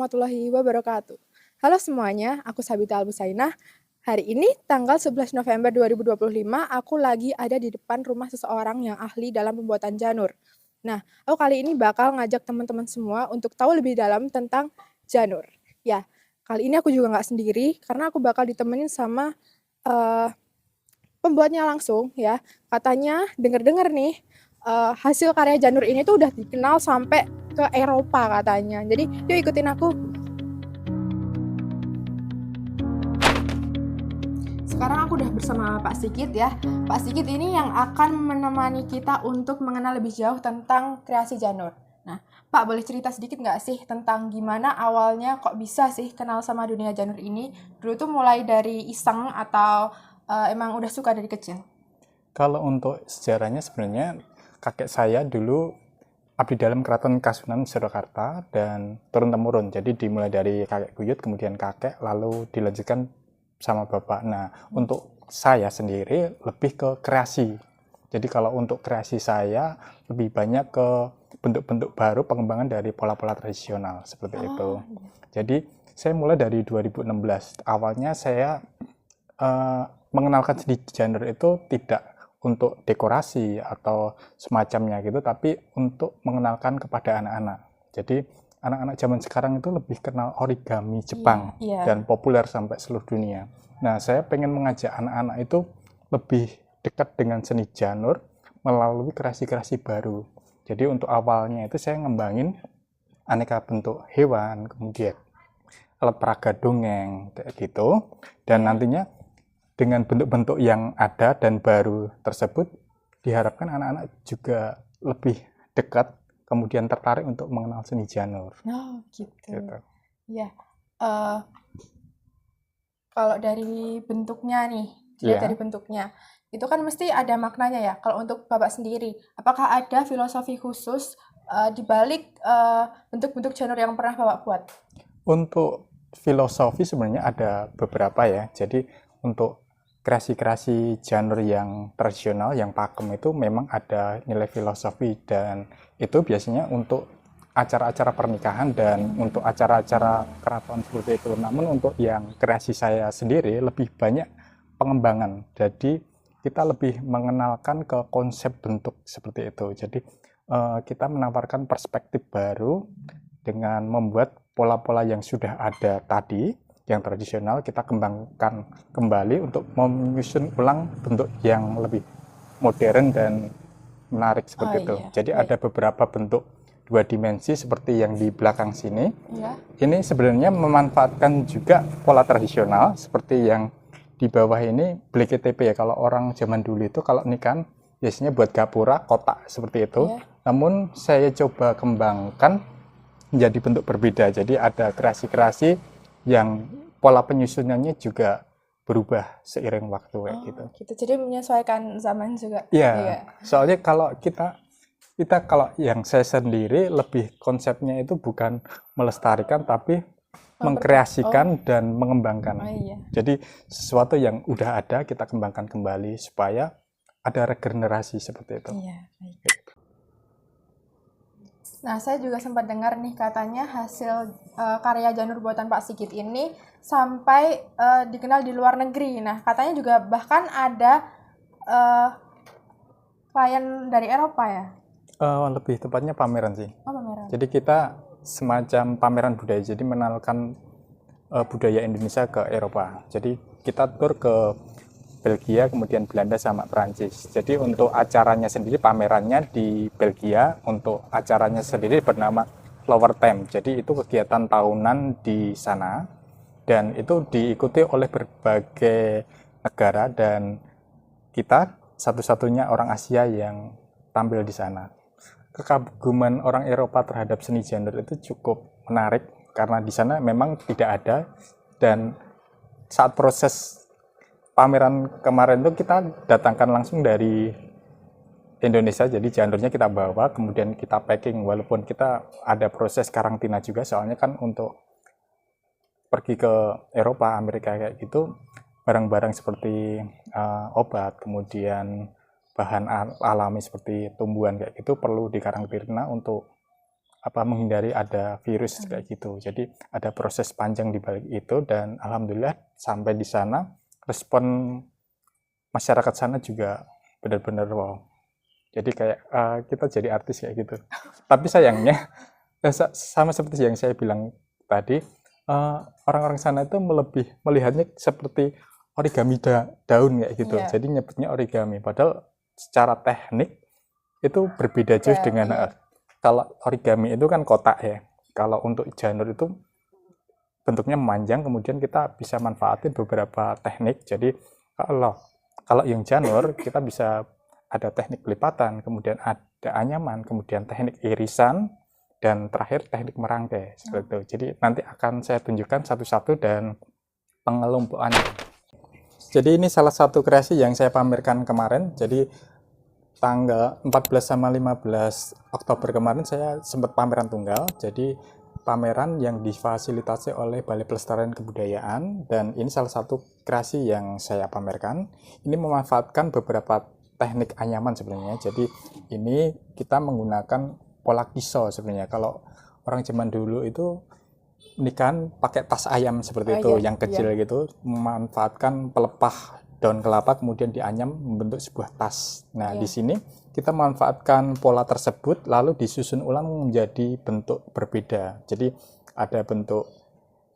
warahmatullahi wabarakatuh. Halo semuanya, aku Sabita Albusainah. Hari ini tanggal 11 November 2025, aku lagi ada di depan rumah seseorang yang ahli dalam pembuatan janur. Nah, aku kali ini bakal ngajak teman-teman semua untuk tahu lebih dalam tentang janur. Ya, kali ini aku juga nggak sendiri karena aku bakal ditemenin sama eh, pembuatnya langsung ya. Katanya denger-denger nih hasil karya janur ini tuh udah dikenal sampai ke Eropa katanya. Jadi yuk ikutin aku. Sekarang aku udah bersama Pak Sigit ya. Pak Sigit ini yang akan menemani kita untuk mengenal lebih jauh tentang kreasi janur. Nah, Pak boleh cerita sedikit nggak sih tentang gimana awalnya kok bisa sih kenal sama dunia janur ini? Dulu tuh mulai dari iseng atau emang udah suka dari kecil? Kalau untuk sejarahnya sebenarnya kakek saya dulu abdi dalam Keraton Kasunan Surakarta dan turun-temurun. Jadi dimulai dari kakek buyut, kemudian kakek, lalu dilanjutkan sama bapak. Nah, untuk saya sendiri lebih ke kreasi. Jadi kalau untuk kreasi saya lebih banyak ke bentuk-bentuk baru pengembangan dari pola-pola tradisional seperti itu. Jadi saya mulai dari 2016. Awalnya saya mengenalkan seni janur itu tidak untuk dekorasi atau semacamnya gitu, tapi untuk mengenalkan kepada anak-anak. Jadi anak-anak zaman sekarang itu lebih kenal origami Jepang dan populer sampai seluruh dunia. Nah, saya pengen mengajak anak-anak itu lebih dekat dengan seni janur melalui kreasi-kreasi baru. Jadi untuk awalnya itu saya ngembangin aneka bentuk hewan, kemudian alat peraga dongeng kayak gitu, dan nantinya dengan bentuk-bentuk yang ada dan baru tersebut diharapkan anak-anak juga lebih dekat kemudian tertarik untuk mengenal seni janur. Oh gitu. Ya, kalau dari bentuknya nih, dilihat dari bentuknya, itu kan mesti ada maknanya ya. Kalau untuk Bapak sendiri, apakah ada filosofi khusus di balik bentuk-bentuk janur yang pernah Bapak buat? Untuk filosofi sebenarnya ada beberapa ya. Jadi untuk kreasi-kreasi genre yang tradisional, yang pakem itu memang ada nilai filosofi dan itu biasanya untuk acara-acara pernikahan dan untuk acara-acara keraton seperti itu. Namun untuk yang kreasi saya sendiri lebih banyak pengembangan. Jadi kita lebih mengenalkan ke konsep bentuk seperti itu. Jadi kita menawarkan perspektif baru dengan membuat pola-pola yang sudah ada tadi yang tradisional kita kembangkan kembali untuk menyusun ulang bentuk yang lebih modern dan menarik seperti itu. Jadi ada beberapa bentuk dua dimensi seperti yang di belakang sini. Ini sebenarnya memanfaatkan juga pola tradisional seperti yang di bawah ini BLEKTP ya. Kalau orang zaman dulu itu kalau nikahan biasanya buat gapura kotak seperti itu. Namun saya coba kembangkan menjadi bentuk berbeda. Jadi ada kreasi-kreasi yang pola penyusunannya juga berubah seiring waktu kayak gitu. Jadi menyesuaikan zaman juga. Iya. Soalnya kalau kita kalau yang saya sendiri lebih konsepnya itu bukan melestarikan tapi mengkreasikan dan mengembangkan. Jadi sesuatu yang udah ada kita kembangkan kembali supaya ada regenerasi seperti itu. Nah, saya juga sempat dengar nih katanya hasil karya janur buatan Pak Sigit ini sampai dikenal di luar negeri. Nah, katanya juga bahkan ada klien dari Eropa ya? Lebih tepatnya pameran sih. Pameran. Jadi kita semacam pameran budaya. Jadi mengenalkan budaya Indonesia ke Eropa. Jadi kita tur ke Belgia, kemudian Belanda sama Perancis. Jadi untuk acaranya sendiri, pamerannya di Belgia, untuk acaranya sendiri bernama Flower Time. Jadi itu kegiatan tahunan di sana dan itu diikuti oleh berbagai negara dan kita satu-satunya orang Asia yang tampil di sana. Kekaguman orang Eropa terhadap seni janur itu cukup menarik karena di sana memang tidak ada dan saat proses pameran kemarin itu kita datangkan langsung dari Indonesia, jadi janurnya kita bawa kemudian kita packing walaupun kita ada proses karantina juga soalnya kan untuk pergi ke Eropa, Amerika kayak gitu barang-barang seperti obat kemudian bahan alami seperti tumbuhan kayak gitu perlu dikarantina untuk menghindari ada virus kayak gitu. Jadi ada proses panjang di balik itu, dan alhamdulillah sampai di sana respon masyarakat sana juga benar-benar wow. Jadi kayak kita jadi artis kayak gitu. Tapi sayangnya sama seperti yang saya bilang tadi, orang-orang sana itu melihatnya seperti origami daun kayak gitu. Iya. Jadi nyebutnya origami, padahal secara teknik itu berbeda jauh dengan kalau origami itu kan kotak ya. Kalau untuk janur itu bentuknya memanjang, kemudian kita bisa manfaatin beberapa teknik. Jadi kalau yang janur kita bisa ada teknik lipatan, kemudian ada anyaman, kemudian teknik irisan, dan terakhir teknik merangkai seperti itu. Jadi nanti akan saya tunjukkan satu-satu dan pengelompokannya. Jadi ini salah satu kreasi yang saya pamerkan kemarin. Jadi tanggal 14 sama 15 Oktober kemarin saya sempat pameran tunggal. Jadi pameran yang difasilitasi oleh Balai Pelestarian Kebudayaan, dan ini salah satu kreasi yang saya pamerkan. Ini memanfaatkan beberapa teknik anyaman sebenarnya. Jadi ini kita menggunakan pola kiso sebenarnya. Kalau orang zaman dulu itu nikahan pakai tas ayam seperti itu, yang kecil gitu, memanfaatkan pelepah daun kelapa kemudian dianyam membentuk sebuah tas. Nah, di sini kita memanfaatkan pola tersebut lalu disusun ulang menjadi bentuk berbeda. Jadi ada bentuk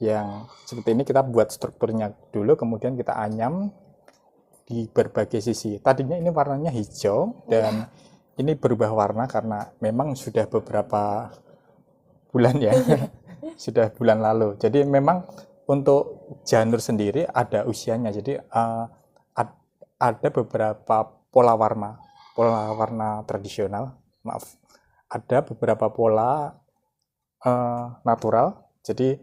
yang seperti ini, kita buat strukturnya dulu, kemudian kita anyam di berbagai sisi. Tadinya ini warnanya hijau dan ini berubah warna karena memang sudah beberapa bulan ya. Sudah bulan lalu. Jadi memang untuk janur sendiri ada usianya. Jadi ada beberapa pola warna tradisional. Maaf. Ada beberapa pola natural. Jadi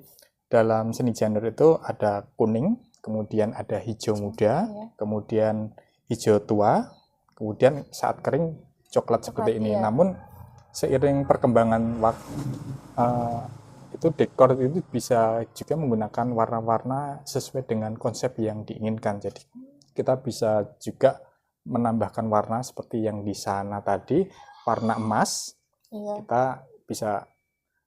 dalam seni janur itu ada kuning, kemudian ada hijau muda, kemudian hijau tua, kemudian saat kering coklat seperti ini. Namun seiring perkembangan waktu itu dekor itu bisa juga menggunakan warna-warna sesuai dengan konsep yang diinginkan. Jadi kita bisa juga menambahkan warna seperti yang di sana tadi, warna emas. Kita bisa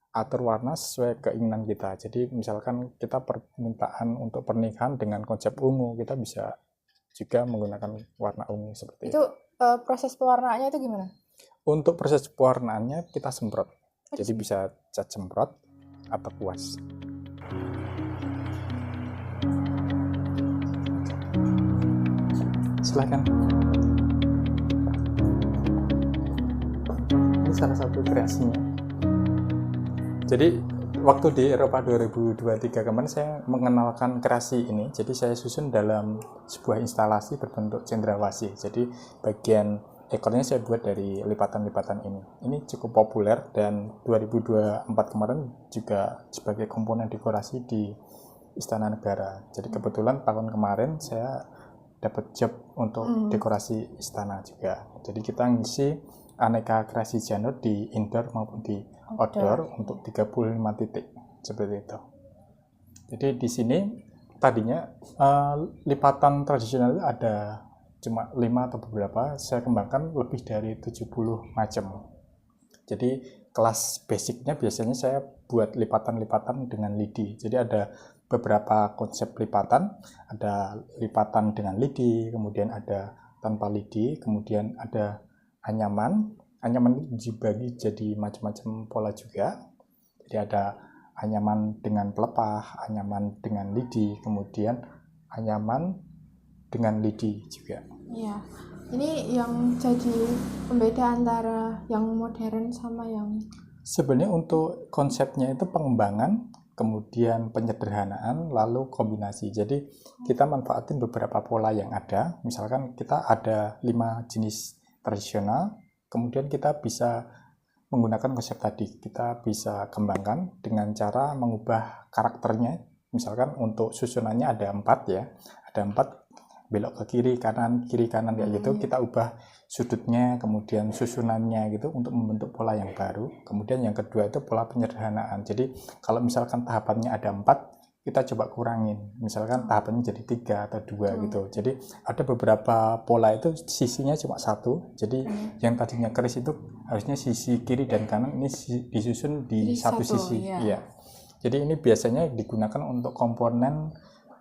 atur warna sesuai keinginan kita. Jadi misalkan kita permintaan untuk pernikahan dengan konsep ungu, kita bisa juga menggunakan warna ungu seperti itu. Proses pewarnaannya itu gimana? Untuk proses pewarnaannya kita semprot. Jadi bisa cat semprot atau kuas. Silakan. Ini salah satu kreasinya. Jadi waktu di Eropa 2023 kemarin saya mengenalkan kreasi ini. Jadi saya susun dalam sebuah instalasi berbentuk cendrawasih. Jadi bagian ekornya saya buat dari lipatan-lipatan ini. Ini cukup populer dan 2024 kemarin juga sebagai komponen dekorasi di Istana Negara. Jadi kebetulan tahun kemarin saya dapat job untuk dekorasi istana juga. Jadi kita ngisi aneka kreasi janur di indoor maupun di outdoor untuk 35 titik seperti itu. Jadi di sini tadinya lipatan tradisional itu ada cuma 5 atau beberapa, saya kembangkan lebih dari 70 macam. Jadi kelas basicnya biasanya saya buat lipatan-lipatan dengan lidi. Jadi ada beberapa konsep lipatan, ada lipatan dengan lidi, kemudian ada tanpa lidi, kemudian ada anyaman. Anyaman dibagi jadi macam-macam pola juga. Jadi ada anyaman dengan pelepah, anyaman dengan lidi, kemudian anyaman dengan lidi juga. Iya, ini yang jadi pembeda antara yang modern sama yang... Sebenarnya untuk konsepnya itu pengembangan, kemudian penyederhanaan, lalu kombinasi. Jadi kita manfaatin beberapa pola yang ada. Misalkan kita ada 5 jenis tradisional, kemudian kita bisa menggunakan konsep tadi. Kita bisa kembangkan dengan cara mengubah karakternya. Misalkan untuk susunannya ada 4 ya, ada 4 belok ke kiri kanan kayak gitu, kita ubah sudutnya, kemudian susunannya gitu untuk membentuk pola yang baru. Kemudian yang kedua itu pola penyederhanaan. Jadi kalau misalkan tahapannya ada 4, kita coba kurangin, misalkan tahapannya jadi 3 atau 2 gitu. Jadi ada beberapa pola itu sisinya cuma 1, jadi yang tadinya keris itu harusnya sisi kiri dan kanan ini disusun di satu sisi. Iya. Jadi ini biasanya digunakan untuk komponen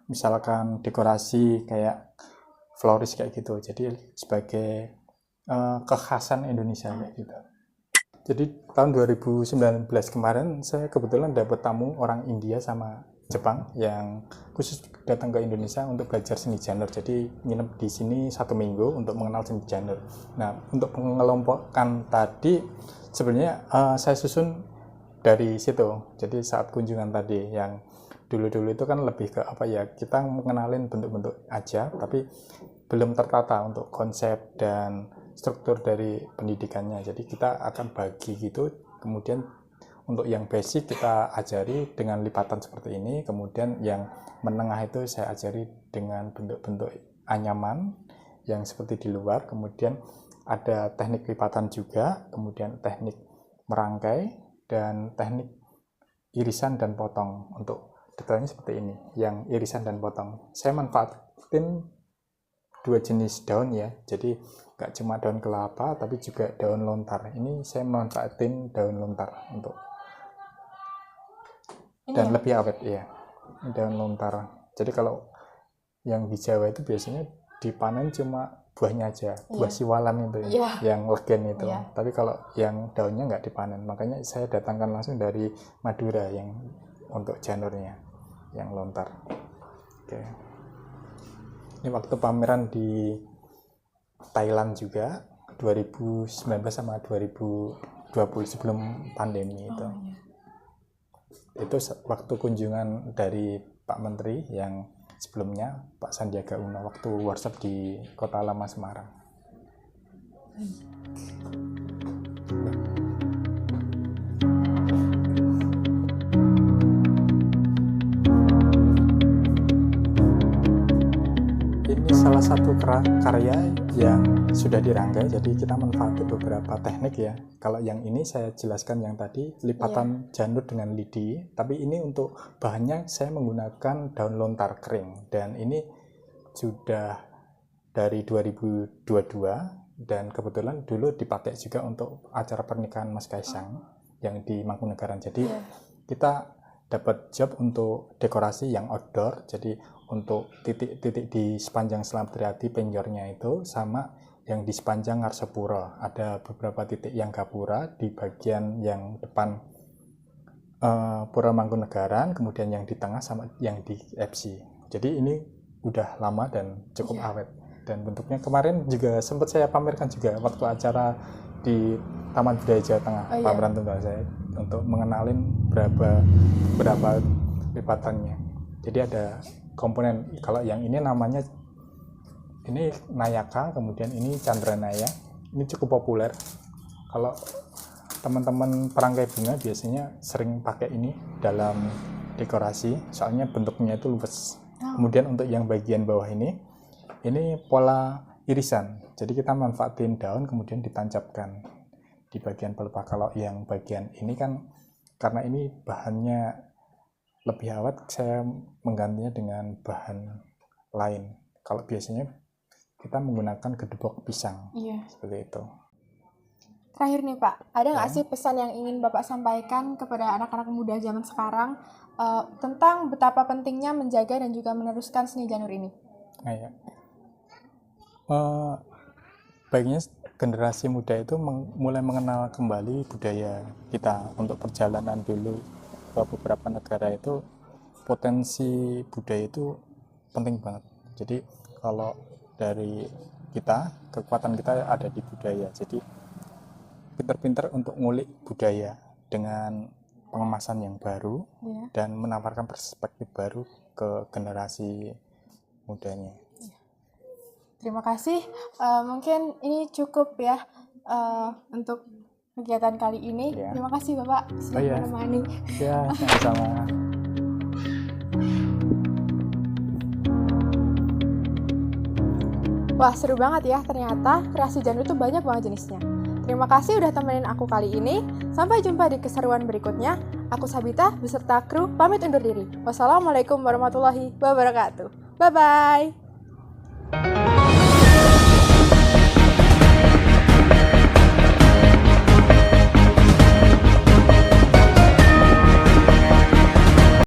misalkan dekorasi kayak floris kayak gitu. Jadi sebagai kekhasan Indonesia kayak gitu. Jadi tahun 2019 kemarin saya kebetulan dapat tamu orang India sama Jepang yang khusus datang ke Indonesia untuk belajar seni janur. Jadi nginep di sini 1 minggu untuk mengenal seni janur. Nah, untuk mengelompokkan tadi sebenarnya saya susun dari situ. Jadi saat kunjungan tadi yang dulu-dulu itu kan lebih ke apa ya, kita mengenalin bentuk-bentuk aja, tapi belum tertata untuk konsep dan struktur dari pendidikannya. Jadi kita akan bagi gitu, kemudian untuk yang basic kita ajari dengan lipatan seperti ini, kemudian yang menengah itu saya ajari dengan bentuk-bentuk anyaman yang seperti di luar, kemudian ada teknik lipatan juga, kemudian teknik merangkai dan teknik irisan dan potong. Untuk detailnya seperti ini, yang irisan dan potong. Saya manfaatin 2 jenis daun ya, jadi nggak cuma daun kelapa tapi juga daun lontar. Ini saya manfaatin daun lontar untuk dan lebih awet ya, daun lontar. Jadi kalau yang di Jawa itu biasanya dipanen cuma buahnya aja, buah siwalan itu yang legen itu. Tapi kalau yang daunnya nggak dipanen, makanya saya datangkan langsung dari Madura yang untuk janurnya yang lontar. Oke. Ini waktu pameran di Thailand juga 2019 sama 2020 sebelum pandemi itu. Itu waktu kunjungan dari Pak Menteri yang sebelumnya Pak Sandiaga Uno waktu workshop di Kota Lama Semarang. Ini salah satu karya yang sudah dirangkai, jadi kita manfaatkan beberapa teknik ya. Kalau yang ini saya jelaskan yang tadi lipatan janur dengan lidi, tapi ini untuk bahannya saya menggunakan daun lontar kering, dan ini sudah dari 2022 dan kebetulan dulu dipakai juga untuk acara pernikahan Mas Kaisang yang di Mangkunegaran. Jadi kita dapat job untuk dekorasi yang outdoor, jadi untuk titik-titik di sepanjang Slamet Riyadi penjornya itu, sama yang di sepanjang Ngarsopuro. Ada beberapa titik yang gapura di bagian yang depan Pura Mangkunegaran, kemudian yang di tengah sama yang di FC. Jadi ini udah lama dan cukup awet. Dan bentuknya kemarin juga sempat saya pamerkan juga waktu acara di Taman Budaya Jawa Tengah, pameran tunggal saya untuk mengenalin berapa lipatannya. Jadi ada komponen, kalau yang ini namanya ini Nayaka, kemudian ini Chandranaya. Ini cukup populer. Kalau teman-teman perangkai bunga biasanya sering pakai ini dalam dekorasi, soalnya bentuknya itu luwes. Kemudian untuk yang bagian bawah ini pola irisan. Jadi kita manfaatin daun kemudian ditancapkan di bagian pelepah. Kalau yang bagian ini kan karena ini bahannya lebih awet, saya menggantinya dengan bahan lain. Kalau biasanya kita menggunakan gedebok pisang, seperti itu. Terakhir nih Pak, ada nggak sih pesan yang ingin Bapak sampaikan kepada anak-anak muda zaman sekarang tentang betapa pentingnya menjaga dan juga meneruskan seni janur ini? Baiknya generasi muda itu mulai mengenal kembali budaya kita. Untuk perjalanan dulu ke beberapa negara itu, potensi budaya itu penting banget. Jadi kalau dari kita, kekuatan kita ada di budaya. Jadi pinter-pinter untuk ngulik budaya dengan pengemasan yang baru dan menawarkan perspektif baru ke generasi mudanya. Terima kasih. Mungkin ini cukup ya untuk kegiatan kali ini. Terima kasih Bapak sudah menemani. Ya, sama-sama. Wah, seru banget ya. Ternyata kreasi janur itu banyak banget jenisnya. Terima kasih udah temenin aku kali ini. Sampai jumpa di keseruan berikutnya. Aku Sabita beserta kru pamit undur diri. Wassalamualaikum warahmatullahi wabarakatuh. Bye-bye.